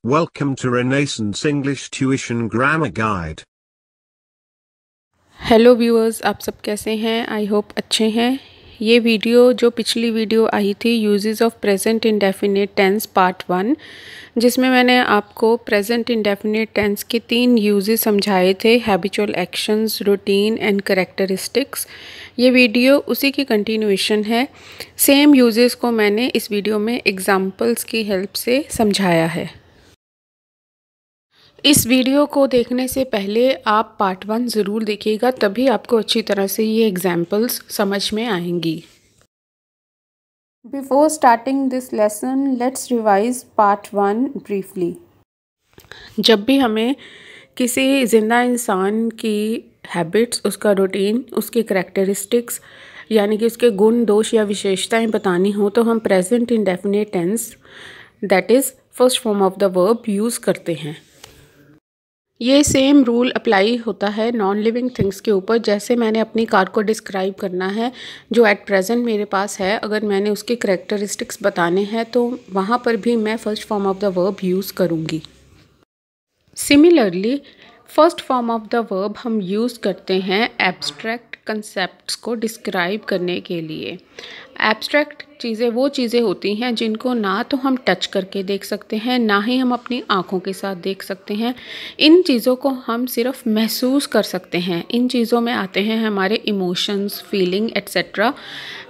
Welcome to Renaissance English Tuition Grammar Guide. Hello viewers, आप सब कैसे हैं? आई होप अच्छे हैं। ये वीडियो जो पिछली वीडियो आई थी uses of present indefinite tense part 1, जिसमें मैंने आपको प्रेजेंट इंडेफिनिट टेंस के 3 यूजेस समझाए थे, habitual actions, routine and characteristics. ये वीडियो उसी की कंटिन्यूएशन है। सेम यूजेस को मैंने इस वीडियो में एग्जांपल्स की हेल्प से समझाया है। इस वीडियो को देखने से पहले आप पार्ट 1 ज़रूर देखिएगा, तभी आपको अच्छी तरह से ये एग्जाम्पल्स समझ में आएंगी। Before starting this lesson let's revise part 1 briefly. जब भी हमें किसी ज़िंदा इंसान की हैबिट्स, उसका रूटीन, उसके करैक्टरिस्टिक्स यानी कि उसके गुण, दोष या विशेषताएं बतानी हो तो हम present indefinite tense that is first form of the verb use करते हैं। ये सेम रूल अप्लाई होता है नॉन लिविंग थिंग्स के ऊपर। जैसे मैंने अपनी कार को डिस्क्राइब करना है जो एट प्रेजेंट मेरे पास है, अगर मैंने उसके करैक्टरिस्टिक्स बताने हैं तो वहाँ पर भी मैं first form of the verb use करूँगी। Similarly first form of the verb हम यूज़ करते हैं एब्स्ट्रैक्ट कंसेप्ट्स को डिस्क्राइब करने के लिए। एब्स्ट्रैक्ट चीज़ें वो चीज़ें होती हैं जिनको ना तो हम टच करके देख सकते हैं, ना ही हम अपनी आँखों के साथ देख सकते हैं। इन चीज़ों को हम सिर्फ महसूस कर सकते हैं। इन चीज़ों में आते हैं हमारे emotions, feeling etcetera.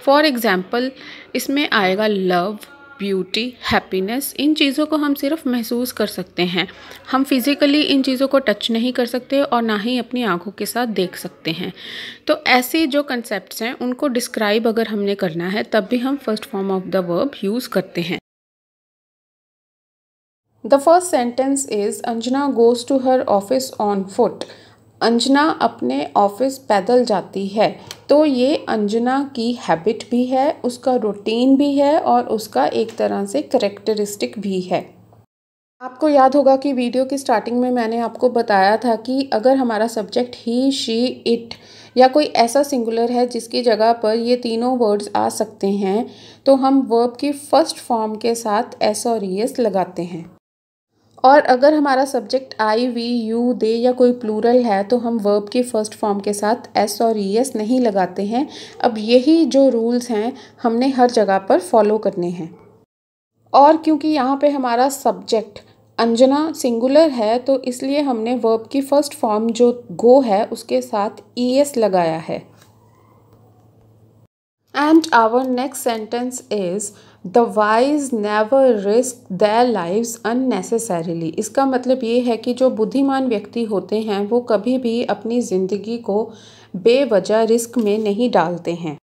For example इसमें आएगा लव, ब्यूटी, हैप्पीनेस। इन चीज़ों को हम सिर्फ महसूस कर सकते हैं। हम फिज़िकली इन चीज़ों को टच नहीं कर सकते और ना ही अपनी आंखों के साथ देख सकते हैं। तो ऐसे जो कंसेप्ट्स हैं उनको डिस्क्राइब अगर हमने करना है तब भी हम first form of the verb use करते हैं। The first sentence is Anjana goes to her office on foot. Anjana अपने ऑफिस पैदल जाती है। तो ये अंजना की हैबिट भी है, उसका रूटीन भी है और उसका एक तरह से करेक्टरिस्टिक भी है। आपको याद होगा कि वीडियो की स्टार्टिंग में मैंने आपको बताया था कि अगर हमारा सब्जेक्ट ही, शी, इट या कोई ऐसा सिंगुलर है जिसकी जगह पर ये तीनों वर्ड्स आ सकते हैं तो हम वर्ब की फर्स्ट फॉर्म के साथ एस और ईएस लगाते हैं। और अगर हमारा सब्जेक्ट आई, वी, यू, दे या कोई प्लूरल है तो हम वर्ब की फर्स्ट फॉर्म के साथ एस और ईएस नहीं लगाते हैं। अब यही जो रूल्स हैं हमने हर जगह पर फॉलो करने हैं। और क्योंकि यहाँ पे हमारा सब्जेक्ट अंजना सिंगुलर है तो इसलिए हमने वर्ब की फर्स्ट फॉर्म जो गो है उसके साथ ईएस लगाया है। And our next sentence is the wise never risk their lives unnecessarily। इसका मतलब ये है कि जो बुद्धिमान व्यक्ति होते हैं वो कभी भी अपनी ज़िंदगी को बेवजह रिस्क में नहीं डालते हैं।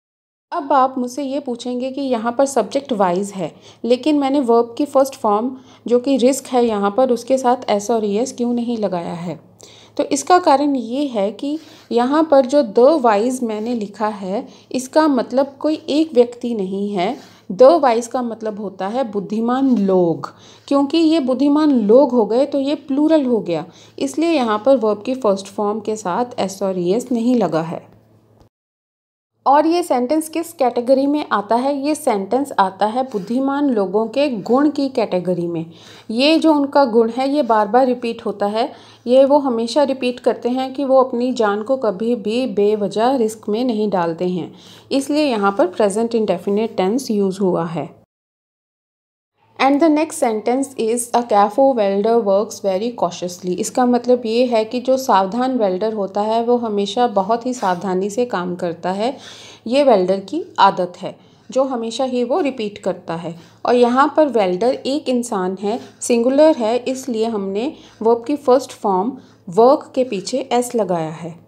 अब आप मुझसे ये पूछेंगे कि यहाँ पर सब्जेक्ट वाइज है लेकिन मैंने वर्ब की फर्स्ट फॉर्म जो कि रिस्क है यहाँ पर उसके साथ एस और ईएस क्यों नहीं लगाया है? तो इसका कारण ये है कि यहाँ पर जो द वाइज मैंने लिखा है इसका मतलब कोई एक व्यक्ति नहीं है। द वाइज का मतलब होता है बुद्धिमान लोग। क्योंकि ये बुद्धिमान लोग हो गए तो ये प्लूरल हो गया, इसलिए यहाँ पर वर्ब की फर्स्ट फॉर्म के साथ एस और ईएस नहीं लगा है। और ये सेंटेंस किस कैटेगरी में आता है? ये सेंटेंस आता है बुद्धिमान लोगों के गुण की कैटेगरी में। ये जो उनका गुण है ये बार बार रिपीट होता है। ये वो हमेशा रिपीट करते हैं कि वो अपनी जान को कभी भी बेवजह रिस्क में नहीं डालते हैं, इसलिए यहाँ पर प्रेजेंट इंडेफिनिट टेंस यूज़ हुआ है। And the next sentence is a careful welder works very cautiously. इसका मतलब ये है कि जो सावधान वेल्डर होता है वो हमेशा बहुत ही सावधानी से काम करता है। ये वेल्डर की आदत है जो हमेशा ही वो रिपीट करता है। और यहाँ पर वेल्डर एक इंसान है, सिंगुलर है, इसलिए हमने वर्ब की फर्स्ट फॉर्म वर्क के पीछे एस लगाया है।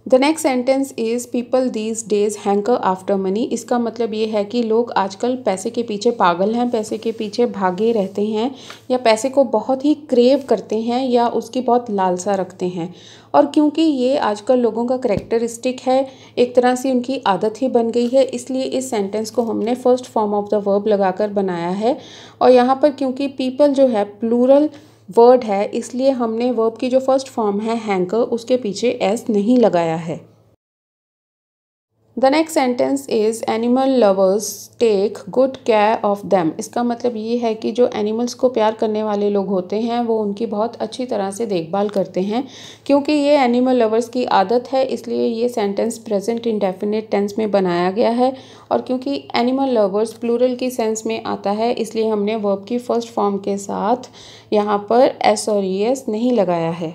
The next sentence is people these days hanker after money. इसका मतलब ये है कि लोग आजकल पैसे के पीछे पागल हैं, पैसे के पीछे भागे रहते हैं या पैसे को बहुत ही क्रेव करते हैं या उसकी बहुत लालसा रखते हैं। और क्योंकि ये आजकल लोगों का करैक्टरिस्टिक है, एक तरह से उनकी आदत ही बन गई है, इसलिए इस सेंटेंस को हमने first form of the verb लगाकर बनाया है। और यहाँ पर क्योंकि पीपल जो है प्लूरल वर्ड है इसलिए हमने वर्ब की जो फर्स्ट फॉर्म है हैंकर उसके पीछे एस नहीं लगाया है। The next sentence is animal lovers take good care of them. इसका मतलब ये है कि जो एनिमल्स को प्यार करने वाले लोग होते हैं वो उनकी बहुत अच्छी तरह से देखभाल करते हैं। क्योंकि ये एनिमल लवर्स की आदत है इसलिए ये सेंटेंस प्रेजेंट इंडेफिनिट टेंस में बनाया गया है। और क्योंकि एनिमल लवर्स प्लूरल की सेंस में आता है इसलिए हमने वर्ब की फर्स्ट फॉर्म के साथ यहाँ पर एस और ईएस नहीं लगाया है।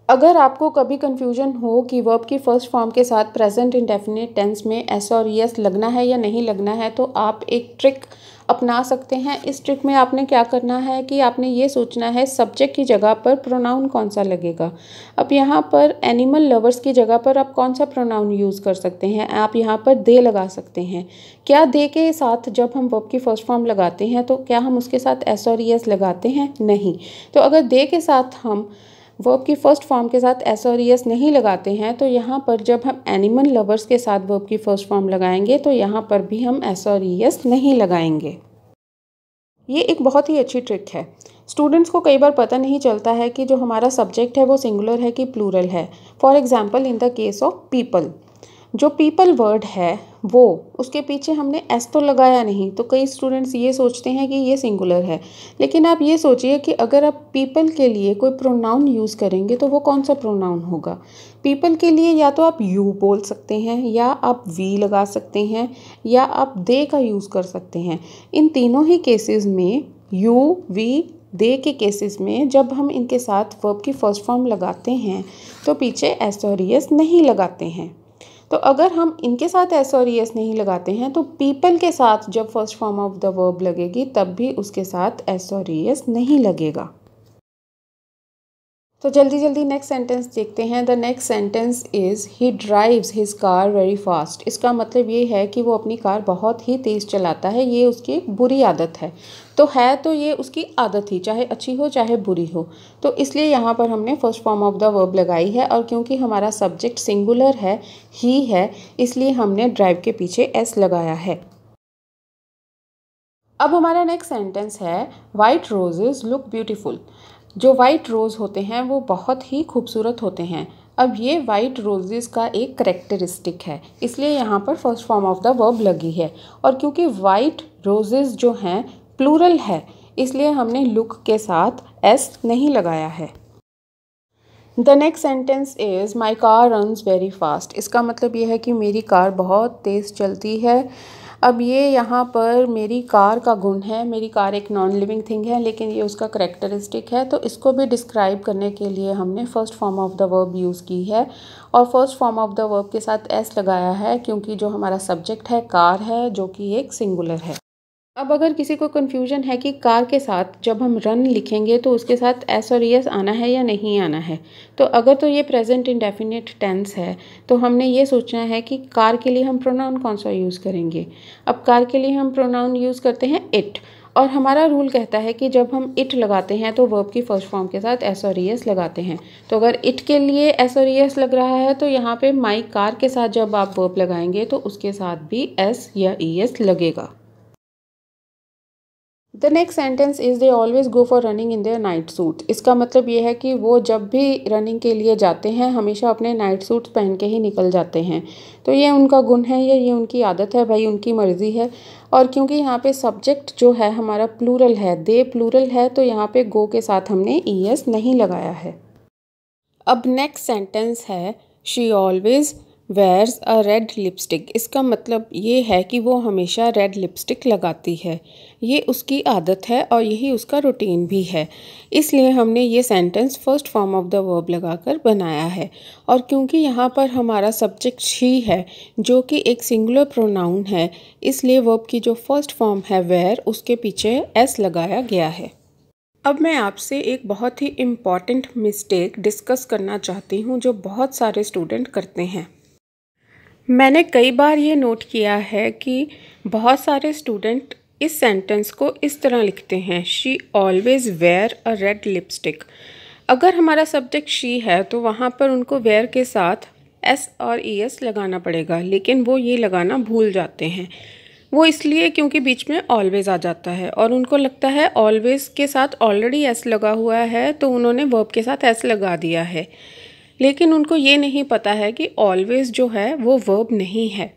अगर आपको कभी कन्फ्यूजन हो कि वर्ब की फर्स्ट फॉर्म के साथ प्रेजेंट इंडेफिनिट टेंस में एस और ईएस लगना है या नहीं लगना है तो आप एक ट्रिक अपना सकते हैं। इस ट्रिक में आपने क्या करना है कि आपने ये सोचना है सब्जेक्ट की जगह पर प्रोनाउन कौन सा लगेगा। अब यहाँ पर एनिमल लवर्स की जगह पर आप कौन सा प्रोनाउन यूज़ कर सकते हैं। आप यहाँ पर दे लगा सकते हैं। क्या दे के साथ जब हम वर्ब की फर्स्ट फॉर्म लगाते हैं तो क्या हम उसके साथ एस और ईएस लगाते हैं? नहीं। तो अगर दे के साथ हम वर्ब की फर्स्ट फॉर्म के साथ एस और ईएस नहीं लगाते हैं तो यहाँ पर जब हम एनिमल लवर्स के साथ वर्ब की फर्स्ट फॉर्म लगाएंगे तो यहाँ पर भी हम एस और ईएस नहीं लगाएंगे। ये एक बहुत ही अच्छी ट्रिक है। स्टूडेंट्स को कई बार पता नहीं चलता है कि जो हमारा सब्जेक्ट है वो सिंगुलर है कि प्लूरल है। For example in the case of people, जो पीपल वर्ड है वो उसके पीछे हमने एस तो लगाया नहीं तो कई स्टूडेंट्स ये सोचते हैं कि ये सिंगुलर है। लेकिन आप ये सोचिए कि अगर आप पीपल के लिए कोई प्रोनाउन यूज़ करेंगे तो वो कौन सा प्रोनाउन होगा। पीपल के लिए या तो आप यू बोल सकते हैं या आप वी लगा सकते हैं या आप दे का यूज़ कर सकते हैं। इन तीनों ही केसेस में यू वी दे के केसेस में जब हम इनके साथ वर्ब की फर्स्ट फॉर्म लगाते हैं तो पीछे एस और ईएस नहीं लगाते हैं। तो अगर हम इनके साथ एस और ईएस नहीं लगाते हैं तो पीपल के साथ जब first form of the verb लगेगी तब भी उसके साथ एस और ईएस नहीं लगेगा। तो जल्दी जल्दी नेक्स्ट सेंटेंस देखते हैं। The next sentence is he drives his car very fast. इसका मतलब ये है कि वो अपनी कार बहुत ही तेज़ चलाता है। ये उसकी एक बुरी आदत है। तो ये उसकी आदत ही चाहे अच्छी हो चाहे बुरी हो। तो इसलिए यहाँ पर हमने first form of the verb लगाई है और क्योंकि हमारा सब्जेक्ट सिंगुलर है ही है इसलिए हमने ड्राइव के पीछे एस लगाया है। अब हमारा नेक्स्ट सेंटेंस है वाइट रोजेज लुक ब्यूटीफुल। जो वाइट रोज़ होते हैं वो बहुत ही खूबसूरत होते हैं। अब ये वाइट रोजेज़ का एक करेक्टरिस्टिक है इसलिए यहाँ पर first form of the verb लगी है। और क्योंकि वाइट रोजेज़ जो हैं प्लूरल है इसलिए हमने लुक के साथ एस नहीं लगाया है। The next sentence is my car runs very fast. इसका मतलब ये है कि मेरी कार बहुत तेज़ चलती है। अब ये यहाँ पर मेरी कार का गुण है। मेरी कार एक नॉन लिविंग थिंग है लेकिन ये उसका करेक्टरिस्टिक है तो इसको भी डिस्क्राइब करने के लिए हमने first form of the verb use की है और first form of the verb के साथ एस लगाया है क्योंकि जो हमारा सब्जेक्ट है कार है जो कि एक सिंगुलर है। अब अगर किसी को कन्फ्यूजन है कि कार के साथ जब हम रन लिखेंगे तो उसके साथ एस और ईएस आना है या नहीं आना है तो अगर तो ये प्रेजेंट इंडेफिनिट टेंस है तो हमने ये सोचना है कि कार के लिए हम प्रोनाउन कौन सा यूज़ करेंगे। अब कार के लिए हम प्रोनाउन यूज़ करते हैं इट और हमारा रूल कहता है कि जब हम इट लगाते हैं तो वर्ब की फर्स्ट फॉर्म के साथ एस और ईएस लगाते हैं। तो अगर इट के लिए एस और ईएस लग रहा है तो यहाँ पे माई कार के साथ जब आप वर्ब लगाएंगे तो उसके साथ भी एस या ईएस लगेगा। The next sentence is they always go for running in their night suit. इसका मतलब ये है कि वो जब भी रनिंग के लिए जाते हैं हमेशा अपने नाइट सूट्स पहन के ही निकल जाते हैं। तो ये उनका गुण है या ये उनकी आदत है, भाई उनकी मर्ज़ी है। और क्योंकि यहाँ पे सब्जेक्ट जो है हमारा प्लूरल है, दे प्लूरल है तो यहाँ पे गो के साथ हमने ईएस नहीं लगाया है। अब नेक्स्ट सेंटेंस है she always wears a red lipstick. इसका मतलब ये है कि वो हमेशा रेड लिपस्टिक लगाती है। ये उसकी आदत है और यही उसका रूटीन भी है। इसलिए हमने ये sentence first form of the verb लगाकर बनाया है। और क्योंकि यहाँ पर हमारा सब्जेक्ट शी है जो कि एक सिंगुलर प्रोनाउन है इसलिए वर्ब की जो फर्स्ट फॉर्म है वेयर उसके पीछे एस लगाया गया है। अब मैं आपसे एक बहुत ही इम्पॉर्टेंट मिस्टेक डिस्कस करना चाहती हूँ जो बहुत सारे स्टूडेंट करते हैं। मैंने कई बार ये नोट किया है कि बहुत सारे स्टूडेंट इस सेंटेंस को इस तरह लिखते हैं she always wear a red lipstick. अगर हमारा सब्जेक्ट शी है तो वहाँ पर उनको वेयर के साथ एस और ईएस लगाना पड़ेगा लेकिन वो ये लगाना भूल जाते हैं। वो इसलिए क्योंकि बीच में ऑलवेज आ जाता है और उनको लगता है ऑलवेज के साथ ऑलरेडी एस लगा हुआ है तो उन्होंने वर्ब के साथ एस लगा दिया है। लेकिन उनको ये नहीं पता है कि ऑलवेज जो है वो वर्ब नहीं है,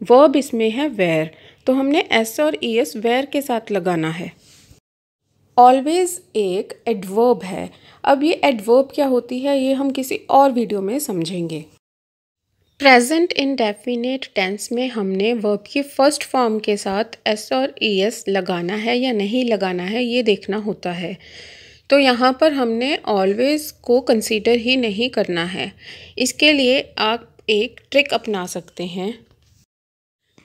वर्ब इसमें है वेयर। तो हमने एस और ई एस वेयर के साथ लगाना है। ऑलवेज एक एडवर्ब है। अब ये एडवर्ब क्या होती है ये हम किसी और वीडियो में समझेंगे। प्रेजेंट इंडेफिनिट टेंस में हमने वर्ब की फर्स्ट फॉर्म के साथ एस और ई एस लगाना है या नहीं लगाना है ये देखना होता है। तो यहाँ पर हमने ऑलवेज को कंसीडर ही नहीं करना है। इसके लिए आप एक ट्रिक अपना सकते हैं।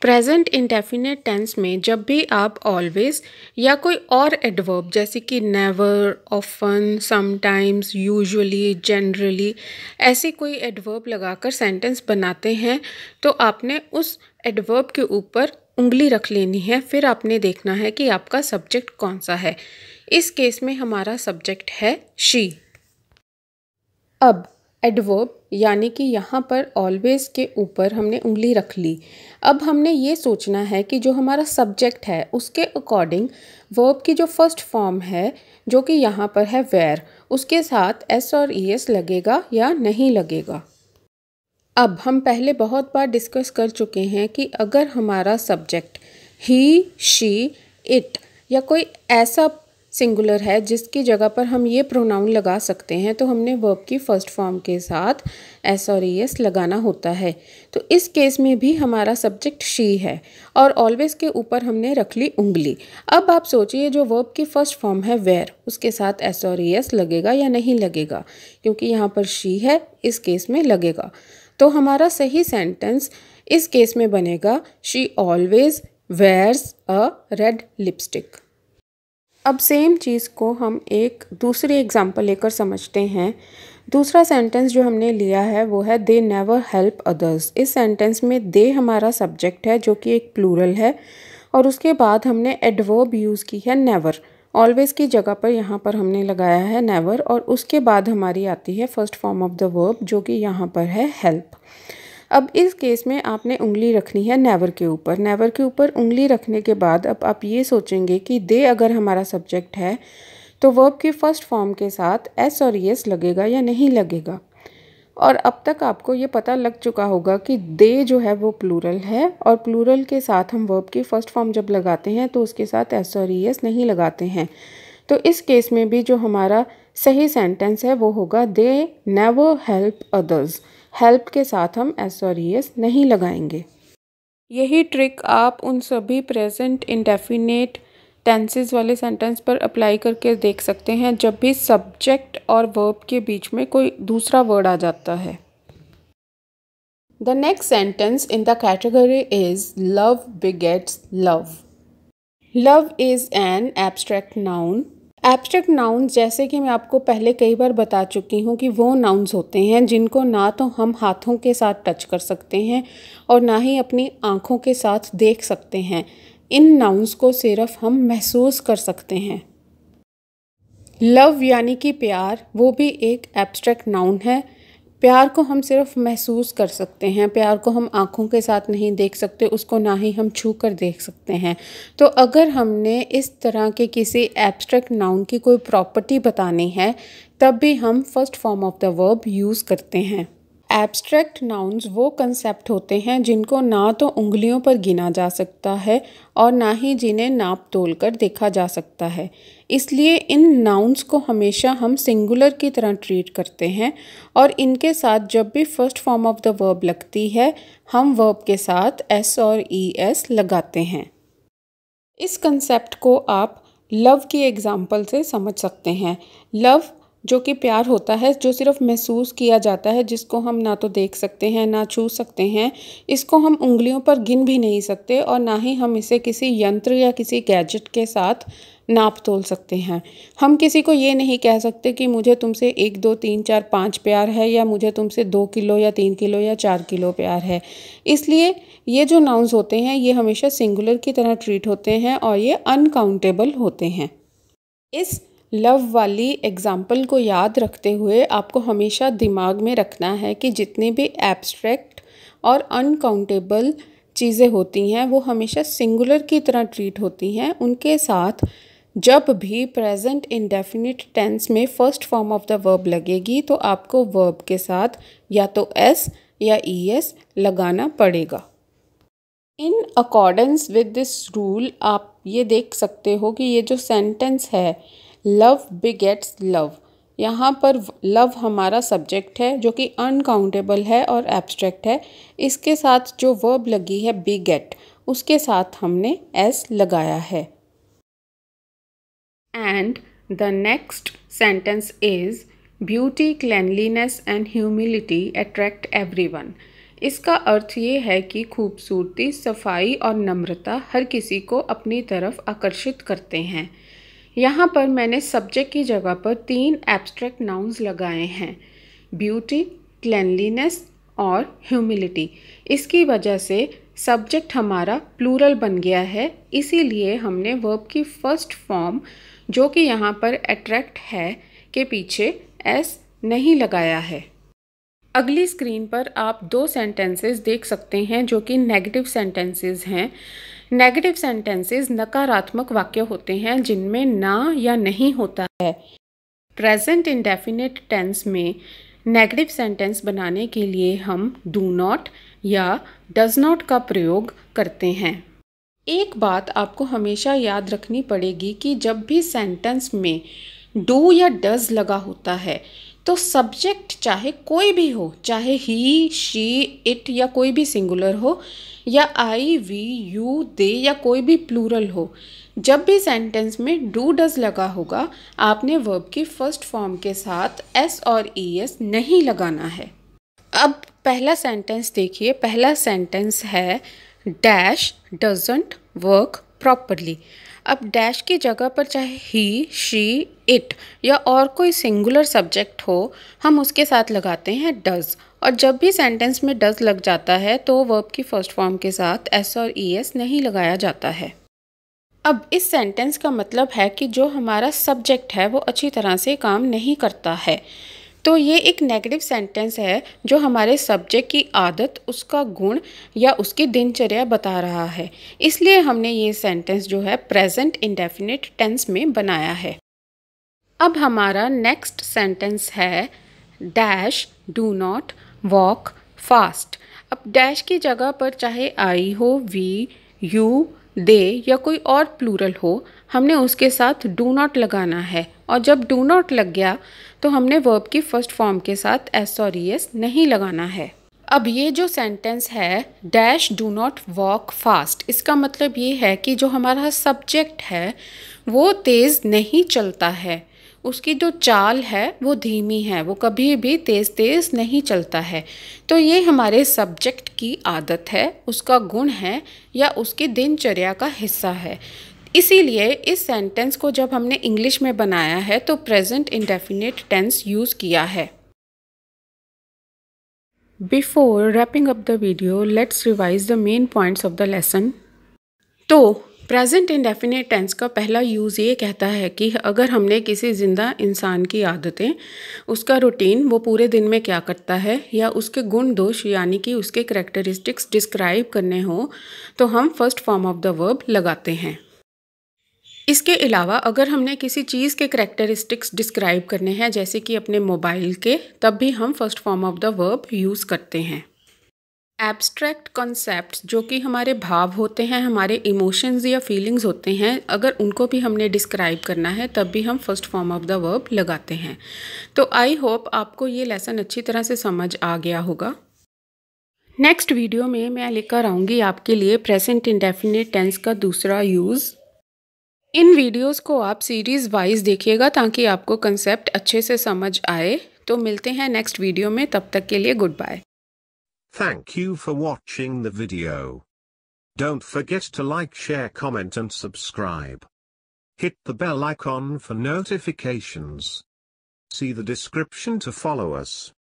प्रेजेंट इंडेफिनिट टेंस में जब भी आप ऑलवेज या कोई और एडवर्ब जैसे कि never, often, sometimes, usually, generally ऐसी कोई एडवर्ब लगाकर सेंटेंस बनाते हैं तो आपने उस एडवर्ब के ऊपर उंगली रख लेनी है। फिर आपने देखना है कि आपका सब्जेक्ट कौन सा है। इस केस में हमारा सब्जेक्ट है शी। अब एडवर्ब यानी कि यहाँ पर ऑलवेज के ऊपर हमने उंगली रख ली। अब हमने ये सोचना है कि जो हमारा सब्जेक्ट है उसके अकॉर्डिंग वर्ब की जो फर्स्ट फॉर्म है जो कि यहाँ पर है वेयर, उसके साथ एस और ई एस लगेगा या नहीं लगेगा। अब हम पहले बहुत बार डिस्कस कर चुके हैं कि अगर हमारा सब्जेक्ट ही, शी, इट या कोई ऐसा सिंगुलर है जिसकी जगह पर हम ये प्रोनाउन लगा सकते हैं तो हमने वर्ब की फर्स्ट फॉर्म के साथ एस और ई एस लगाना होता है। तो इस केस में भी हमारा सब्जेक्ट शी है और ऑलवेज के ऊपर हमने रख ली उंगली। अब आप सोचिए जो वर्ब की फर्स्ट फॉर्म है वेयर, उसके साथ एस और ई एस लगेगा या नहीं लगेगा, क्योंकि यहाँ पर शी है, इस केस में लगेगा। तो हमारा सही सेंटेंस इस केस में बनेगा she always wears a red lipstick. अब सेम चीज़ को हम एक दूसरी एग्जांपल लेकर समझते हैं। दूसरा सेंटेंस जो हमने लिया है वो है दे नेवर हेल्प अदर्स। इस सेंटेंस में दे हमारा सब्जेक्ट है जो कि एक प्लूरल है और उसके बाद हमने एडवर्ब यूज़ की है नेवर। ऑलवेज की जगह पर यहाँ पर हमने लगाया है नेवर और उसके बाद हमारी आती है first form of the verb जो कि यहाँ पर है हेल्प। अब इस केस में आपने उंगली रखनी है नेवर के ऊपर। नेवर के ऊपर उंगली रखने के बाद अब आप ये सोचेंगे कि दे अगर हमारा सब्जेक्ट है तो वर्ब की फर्स्ट फॉर्म के साथ एस और एस लगेगा या नहीं लगेगा। और अब तक आपको ये पता लग चुका होगा कि दे जो है वो प्लूरल है और प्लूरल के साथ हम वर्ब की फर्स्ट फॉर्म जब लगाते हैं तो उसके साथ एस और एस नहीं लगाते हैं। तो इस केस में भी जो हमारा सही सेंटेंस है वो होगा they never help others. Help के साथ हम एस और ई एस नहीं लगाएंगे। यही ट्रिक आप उन सभी प्रेजेंट इंडेफिनिट टेंसेस वाले सेंटेंस पर अप्लाई करके देख सकते हैं जब भी सब्जेक्ट और वर्ब के बीच में कोई दूसरा वर्ड आ जाता है। The next sentence in the category is love begets love. Love is an abstract noun. Abstract nouns जैसे कि मैं आपको पहले कई बार बता चुकी हूँ कि वो नाउन्स होते हैं जिनको ना तो हम हाथों के साथ टच कर सकते हैं और ना ही अपनी आँखों के साथ देख सकते हैं। इन नाउन्स को सिर्फ हम महसूस कर सकते हैं। लव यानी कि प्यार, वो भी एक एब्स्ट्रैक्ट नाउन है। प्यार को हम सिर्फ महसूस कर सकते हैं, प्यार को हम आँखों के साथ नहीं देख सकते, उसको ना ही हम छू कर देख सकते हैं। तो अगर हमने इस तरह के किसी एब्स्ट्रैक्ट नाउन की कोई प्रॉपर्टी बतानी है तब भी हम first form of the verb use करते हैं। एब्स्ट्रैक्ट नाउन्स वो कंसेप्ट होते हैं जिनको ना तो उंगलियों पर गिना जा सकता है और ना ही जिन्हें नाप तोल कर देखा जा सकता है। इसलिए इन नाउन्स को हमेशा हम सिंगुलर की तरह ट्रीट करते हैं और इनके साथ जब भी first form of the verb लगती है हम वर्ब के साथ एस और ई एस लगाते हैं। इस कंसेप्ट को आप लव की एग्जाम्पल से समझ सकते हैं। लव जो कि प्यार होता है जो सिर्फ महसूस किया जाता है, जिसको हम ना तो देख सकते हैं ना छू सकते हैं, इसको हम उंगलियों पर गिन भी नहीं सकते और ना ही हम इसे किसी यंत्र या किसी गैजेट के साथ नाप तोल सकते हैं। हम किसी को ये नहीं कह सकते कि मुझे तुमसे 1 2 3 4 5 प्यार है या मुझे तुमसे 2 किलो या 3 किलो या 4 किलो प्यार है। इसलिए ये जो नाउन्स होते हैं ये हमेशा सिंगुलर की तरह ट्रीट होते हैं और ये अनकाउंटेबल होते हैं। इस लव वाली एग्जाम्पल को याद रखते हुए आपको हमेशा दिमाग में रखना है कि जितनी भी एब्स्ट्रैक्ट और अनकाउंटेबल चीज़ें होती हैं वो हमेशा सिंगुलर की तरह ट्रीट होती हैं। उनके साथ जब भी प्रेजेंट इंडेफिनिट टेंस में first form of the verb लगेगी तो आपको वर्ब के साथ या तो एस या ईएस लगाना पड़ेगा। In accordance with this rule आप ये देख सकते हो कि ये जो सेंटेंस है लव बिगेट्स लव, यहाँ पर लव हमारा सब्जेक्ट है जो कि अनकाउंटेबल है और एब्स्ट्रैक्ट है। इसके साथ जो वर्ब लगी है बिगेट, उसके साथ हमने एस लगाया है। And the next sentence is beauty, cleanliness and humility attract everyone. इसका अर्थ ये है कि खूबसूरती, सफाई और नम्रता हर किसी को अपनी तरफ आकर्षित करते हैं। यहाँ पर मैंने सब्जेक्ट की जगह पर 3 एब्स्ट्रैक्ट नाउन्स लगाए हैं, ब्यूटी, क्लेanलीनेस और ह्यूमिलिटी। इसकी वजह से सब्जेक्ट हमारा प्लूरल बन गया है, इसीलिए हमने वर्ब की फर्स्ट फॉर्म जो कि यहाँ पर अट्रैक्ट है के पीछे एस नहीं लगाया है। अगली स्क्रीन पर आप 2 सेंटेंसेस देख सकते हैं जो कि नेगेटिव सेंटेंसेस हैं। नेगेटिव सेंटेंसेस नकारात्मक वाक्य होते हैं जिनमें ना या नहीं होता है। प्रेजेंट इंडेफिनिट टेंस में नेगेटिव सेंटेंस बनाने के लिए हम डू नॉट या डज नॉट का प्रयोग करते हैं। एक बात आपको हमेशा याद रखनी पड़ेगी कि जब भी सेंटेंस में डू या डज लगा होता है तो सब्जेक्ट चाहे कोई भी हो, चाहे ही, शी, इट या कोई भी सिंगुलर हो, या आई, वी, यू, दे या कोई भी प्लूरल हो, जब भी सेंटेंस में डू डज लगा होगा आपने वर्ब की फर्स्ट फॉर्म के साथ एस और ईएस नहीं लगाना है। अब पहला सेंटेंस देखिए। पहला सेंटेंस है डैश डजंट वर्क प्रॉपरली। अब डैश की जगह पर चाहे ही, शी, इट या और कोई सिंगुलर सब्जेक्ट हो, हम उसके साथ लगाते हैं डज, और जब भी सेंटेंस में डज लग जाता है तो वर्ब की फर्स्ट फॉर्म के साथ एस और ईएस नहीं लगाया जाता है। अब इस सेंटेंस का मतलब है कि जो हमारा सब्जेक्ट है वो अच्छी तरह से काम नहीं करता है। तो ये एक नेगेटिव सेंटेंस है जो हमारे सब्जेक्ट की आदत, उसका गुण या उसकी दिनचर्या बता रहा है। इसलिए हमने ये सेंटेंस जो है प्रेजेंट इंडेफिनिट टेंस में बनाया है। अब हमारा नेक्स्ट सेंटेंस है dash do not walk fast. अब डैश की जगह पर चाहे आई हो, वी, यू, दे या कोई और प्लूरल हो, हमने उसके साथ डू नॉट लगाना है, और जब डू नॉट लग गया तो हमने वर्ब की फर्स्ट फॉर्म के साथ एस और ईएस नहीं लगाना है। अब ये जो सेंटेंस है dash do not walk fast, इसका मतलब ये है कि जो हमारा सब्जेक्ट है वो तेज़ नहीं चलता है, उसकी जो चाल है वो धीमी है, वो कभी भी तेज़ नहीं चलता है। तो ये हमारे सब्जेक्ट की आदत है, उसका गुण है या उसकी दिनचर्या का हिस्सा है। इसीलिए इस सेंटेंस को जब हमने इंग्लिश में बनाया है तो प्रेजेंट इंडेफिनिट टेंस यूज़ किया है। Before wrapping up the video, let's revise the main points of the lesson. तो प्रेजेंट इंडेफिनिट टेंस का पहला यूज़ ये कहता है कि अगर हमने किसी ज़िंदा इंसान की आदतें, उसका रूटीन, वो पूरे दिन में क्या करता है, या उसके गुण दोष यानी कि उसके करैक्टरिस्टिक्स डिस्क्राइब करने हो तो हम first form of the verb लगाते हैं। इसके अलावा अगर हमने किसी चीज़ के करैक्टरिस्टिक्स डिस्क्राइब करने हैं जैसे कि अपने मोबाइल के, तब भी हम first form of the verb use करते हैं। एब्स्ट्रैक्ट कॉन्सेप्ट्स जो कि हमारे भाव होते हैं, हमारे इमोशंस या फीलिंग्स होते हैं, अगर उनको भी हमने डिस्क्राइब करना है तब भी हम first form of the verb लगाते हैं। तो आई होप आपको ये लेसन अच्छी तरह से समझ आ गया होगा। नेक्स्ट वीडियो में मैं लेकर आऊँगी आपके लिए प्रेजेंट इंडेफिनिट टेंस का दूसरा यूज़। इन वीडियोस को आप सीरीज़ वाइज देखिएगा ताकि आपको कंसेप्ट अच्छे से समझ आए। तो मिलते हैं नेक्स्ट वीडियो में, तब तक के लिए good bye. Thank you for watching the video. Don't forget to like, share, comment and subscribe. Hit the bell icon for notifications. See the description to follow us.